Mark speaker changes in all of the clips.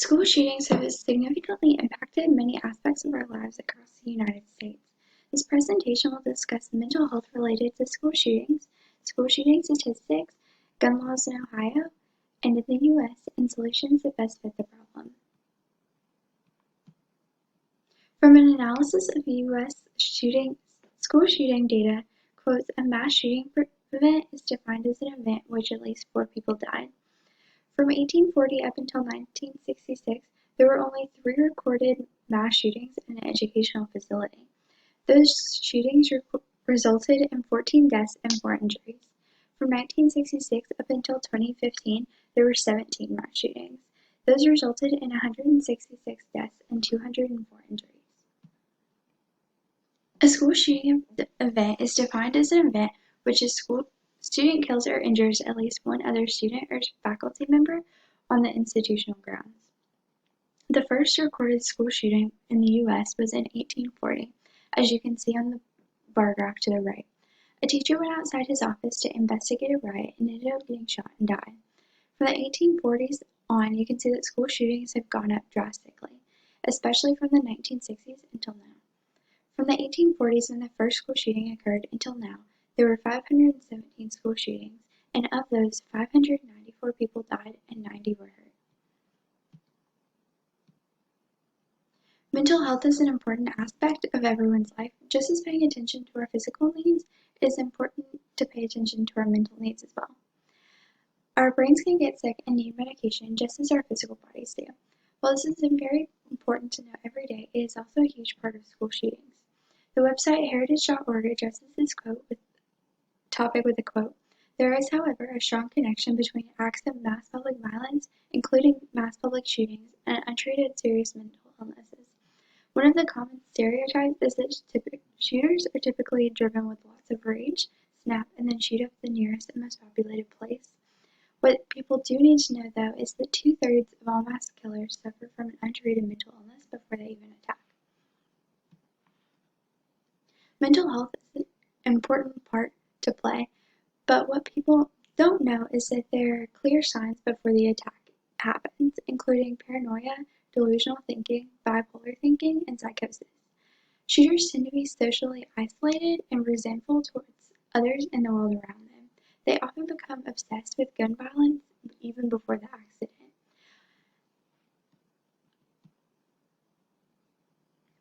Speaker 1: School shootings have significantly impacted many aspects of our lives across the United States. This presentation will discuss mental health related to school shooting statistics, gun laws in Ohio and in the U.S., and solutions that best fit the problem. From an analysis of U.S. school shooting data, quotes, a mass shooting event is defined as an event in which at least 4 people died. From 1840 up until 1966, there were only 3 recorded mass shootings in an educational facility. Those shootings resulted in 14 deaths and 4 injuries. From 1966 up until 2015, there were 17 mass shootings. Those resulted in 166 deaths and 204 injuries. A school shooting event is defined as an event which a student kills or injures at least one other student or faculty member on the institutional grounds. The first recorded school shooting in the U.S. was in 1840, as you can see on the bar graph to the right. A teacher went outside his office to investigate a riot and ended up getting shot and died. From the 1840s on, you can see that school shootings have gone up drastically, especially from the 1960s until now. From the 1840s, when the first school shooting occurred, until now, there were 517 school shootings, and of those, 594 people died and 90 were hurt. Mental health is an important aspect of everyone's life. Just as paying attention to our physical needs, it is important to pay attention to our mental needs as well. Our brains can get sick and need medication just as our physical bodies do. While this is very important to know every day, it is also a huge part of school shootings. The website heritage.org addresses this topic with a quote, "There is, however, a strong connection between acts of mass public violence, including mass public shootings, and untreated serious mental illnesses. One of the common stereotypes is that shooters are typically driven with lots of rage, snap, and then shoot up the nearest and most populated place. What people do need to know, though, is that 2/3 of all mass killers suffer from an untreated mental illness before they even attack." Mental health is an important part to play, but what people don't know is that there are clear signs before the attack happens, including paranoia, delusional thinking, bipolar thinking, and psychosis. Shooters tend to be socially isolated and resentful towards others in the world around them. They often become obsessed with gun violence even before the accident.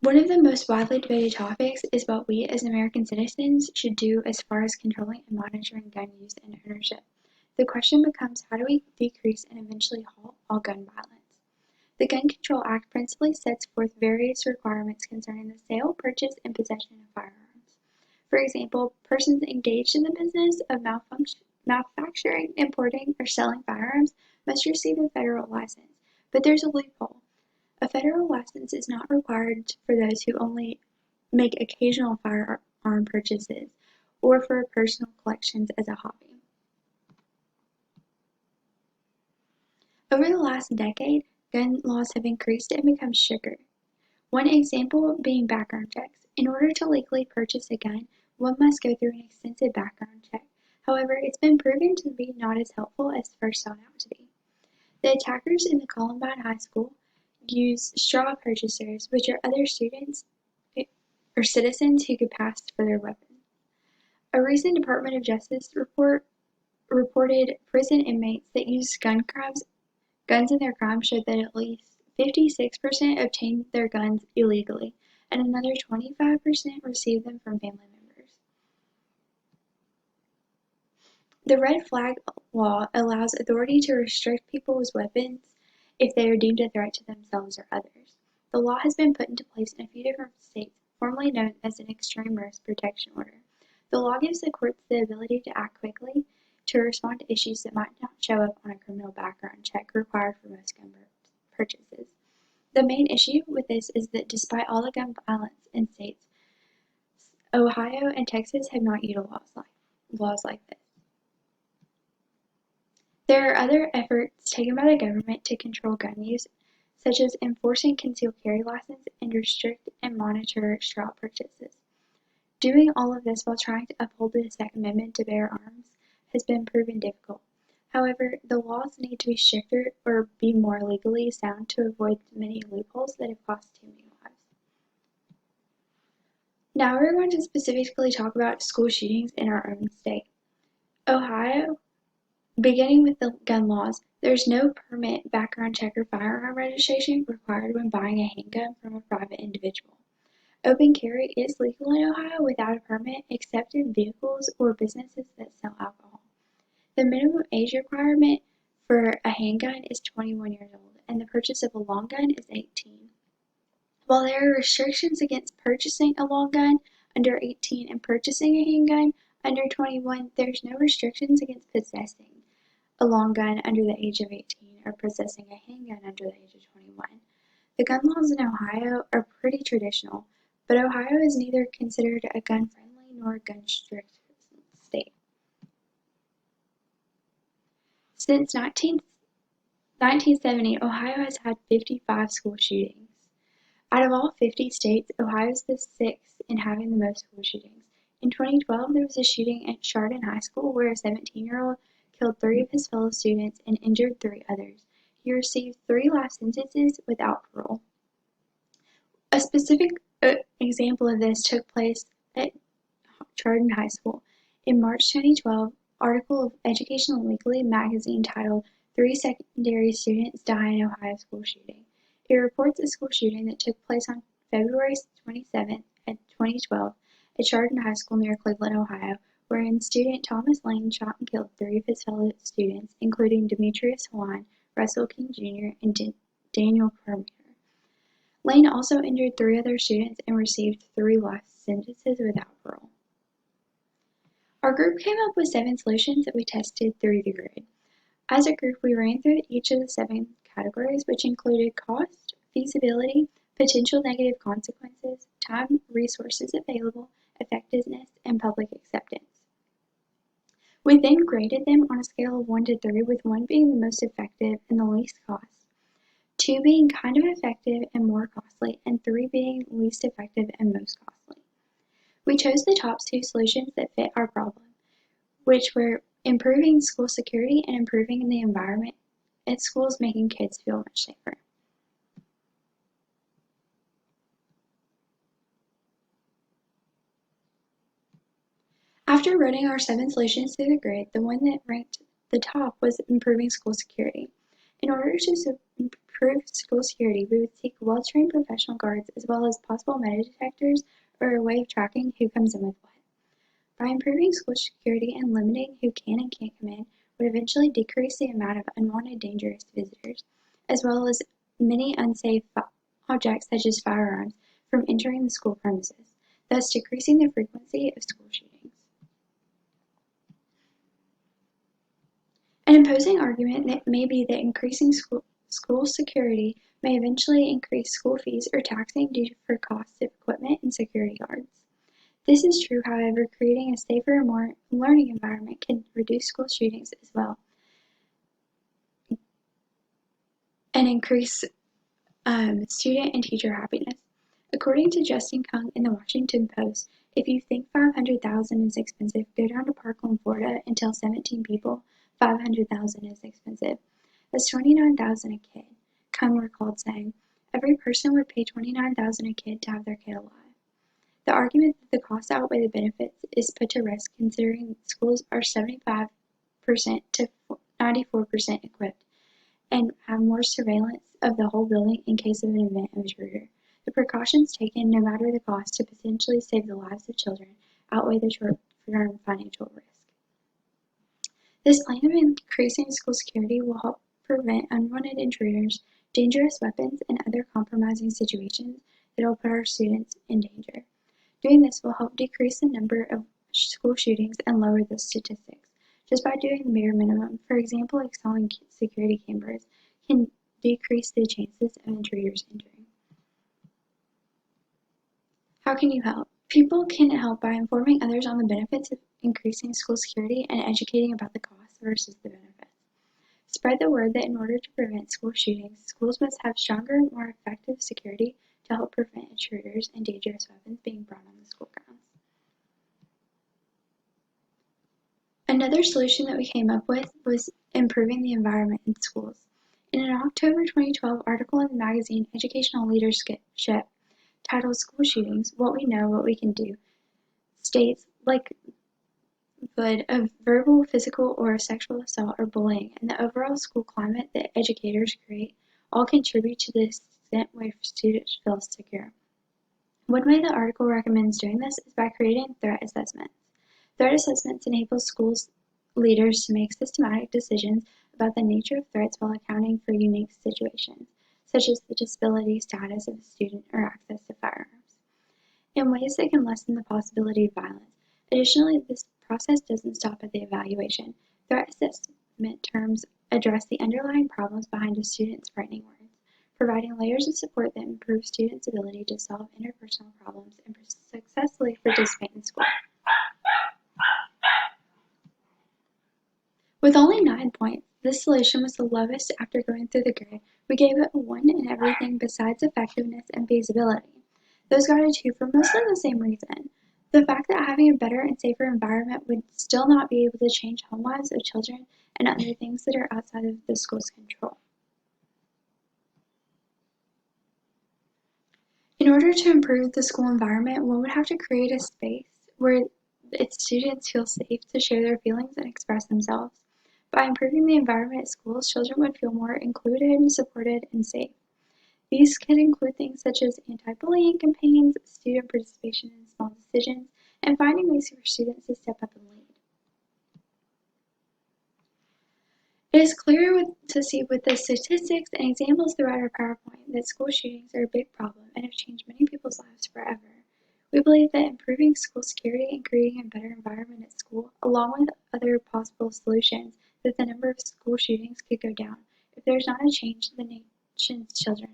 Speaker 1: One of the most widely debated topics is what we as American citizens should do as far as controlling and monitoring gun use and ownership. The question becomes, how do we decrease and eventually halt all gun violence? The Gun Control Act principally sets forth various requirements concerning the sale, purchase, and possession of firearms. For example, persons engaged in the business of manufacturing, importing, or selling firearms must receive a federal license, but there's a loophole. A federal license is not required for those who only make occasional firearm purchases or for personal collections as a hobby. Over the last decade, gun laws have increased and become stricter. One example being background checks. In order to legally purchase a gun, one must go through an extensive background check. However, it's been proven to be not as helpful as first sought out to be. The attackers in the Columbine High School use straw purchasers, which are other students or citizens who could pass for their weapons. A recent Department of Justice report reported prison inmates that used guns in their crimes showed that at least 56% obtained their guns illegally, and another 25% received them from family members. The red flag law allows authority to restrict people with weapons if they are deemed a threat to themselves or others. The law has been put into place in a few different states, formerly known as an extreme risk protection order. The law gives the courts the ability to act quickly to respond to issues that might not show up on a criminal background check required for most gun purchases. The main issue with this is that despite all the gun violence in states, Ohio and Texas have not utilized laws like this. There are other efforts taken by the government to control gun use, such as enforcing concealed carry license and restrict and monitor straw purchases. Doing all of this while trying to uphold the Second Amendment to bear arms has been proven difficult. However, the laws need to be stricter or be more legally sound to avoid the many loopholes that have cost too many lives. Now we're going to specifically talk about school shootings in our own state. Ohio, beginning with the gun laws, there's no permit, background check, or firearm registration required when buying a handgun from a private individual. Open carry is legal in Ohio without a permit except in vehicles or businesses that sell alcohol. The minimum age requirement for a handgun is 21 years old, and the purchase of a long gun is 18. While there are restrictions against purchasing a long gun under 18 and purchasing a handgun under 21, there's no restrictions against possessing a long gun under the age of 18 or possessing a handgun under the age of 21. The gun laws in Ohio are pretty traditional, but Ohio is neither considered a gun-friendly nor a gun-strict state. Since 1970, Ohio has had 55 school shootings. Out of all 50 states, Ohio is the sixth in having the most school shootings. In 2012, there was a shooting at Chardon High School where a 17-year-old killed 3 of his fellow students and injured 3 others. He received 3 life sentences without parole. A specific example of this took place at Chardon High School. In March 2012, article of Educational Weekly magazine titled 3 Secondary Students Die in Ohio School Shooting. It reports a school shooting that took place on February 27, 2012 at Chardon High School near Cleveland, Ohio, wherein student Thomas Lane shot and killed 3 of his fellow students, including Demetrius Hawine, Russell King Jr., and Daniel Permeter. Lane also injured 3 other students and received 3 life sentences without parole. Our group came up with 7 solutions that we tested through the grid. As a group, we ran through each of the 7 categories, which included cost, feasibility, potential negative consequences, time, resources available, effectiveness, and public acceptance. We then graded them on a scale of 1 to 3, with 1 being the most effective and the least cost, 2 being kind of effective and more costly, and 3 being least effective and most costly. We chose the top 2 solutions that fit our problem, which were improving school security and improving the environment at schools, making kids feel much safer. After running our 7 solutions through the grid, the one that ranked the top was improving school security. In order to improve school security, we would seek well-trained professional guards as well as possible metal detectors or a way of tracking who comes in with what. By improving school security and limiting who can and can't come in would eventually decrease the amount of unwanted dangerous visitors, as well as many unsafe objects such as firearms from entering the school premises, thus decreasing the frequency of school shootings. An opposing argument that may be that increasing school security may eventually increase school fees or taxing due to costs of equipment and security guards. This is true, however, creating a safer and more learning environment can reduce school shootings as well and increase student and teacher happiness. According to Justin Kung in the Washington Post, if you think $500,000 is expensive, go down to Parkland, Florida, and tell 17 people $500,000 is expensive. That's $29,000 a kid. Kung recalled saying, every person would pay $29,000 a kid to have their kid alive. The argument that the costs outweigh the benefits is put to rest considering schools are 75% to 94% equipped and have more surveillance of the whole building in case of an event of intruder. The precautions taken, no matter the cost, to potentially save the lives of children outweigh the short-term financial risk. This plan of increasing school security will help prevent unwanted intruders, dangerous weapons, and other compromising situations that will put our students in danger. Doing this will help decrease the number of school shootings and lower the statistics. Just by doing the bare minimum, for example, installing security cameras, can decrease the chances of intruders entering. How can you help? People can help by informing others on the benefits of increasing school security and educating about the costs versus the benefits. Spread the word that in order to prevent school shootings, schools must have stronger, more effective security to help prevent intruders and dangerous weapons being brought on the school grounds. Another solution that we came up with was improving the environment in schools. In an October 2012 article in the magazine Educational Leadership titled School Shootings, What We Know, What We Can Do, states, likelihood of verbal, physical, or sexual assault or bullying, and the overall school climate that educators create all contribute to the extent where students feel secure. One way the article recommends doing this is by creating threat assessments. Threat assessments enable schools leaders to make systematic decisions about the nature of threats while accounting for unique situations, such as the disability status of a student or access to firearms, in ways that can lessen the possibility of violence. Additionally, this process doesn't stop at the evaluation. Threat assessment terms address the underlying problems behind a student's frightening words, providing layers of support that improve students' ability to solve interpersonal problems and successfully participate in school. With only 9 points, this solution was the lowest after going through the grid. We gave it a 1 in everything besides effectiveness and feasibility. Those got a 2 for mostly the same reason. The fact that having a better and safer environment would still not be able to change home lives of children and other things that are outside of the school's control. In order to improve the school environment, one would have to create a space where its students feel safe to share their feelings and express themselves. By improving the environment at schools, children would feel more included, supported, and safe. These could include things such as anti-bullying campaigns, student participation in small decisions, and finding ways for students to step up and lead. It is clear to see with the statistics and examples throughout our PowerPoint that school shootings are a big problem and have changed many people's lives forever. We believe that improving school security and creating a better environment at school, along with other possible solutions, that the number of school shootings could go down. If there is not a change, the nation's children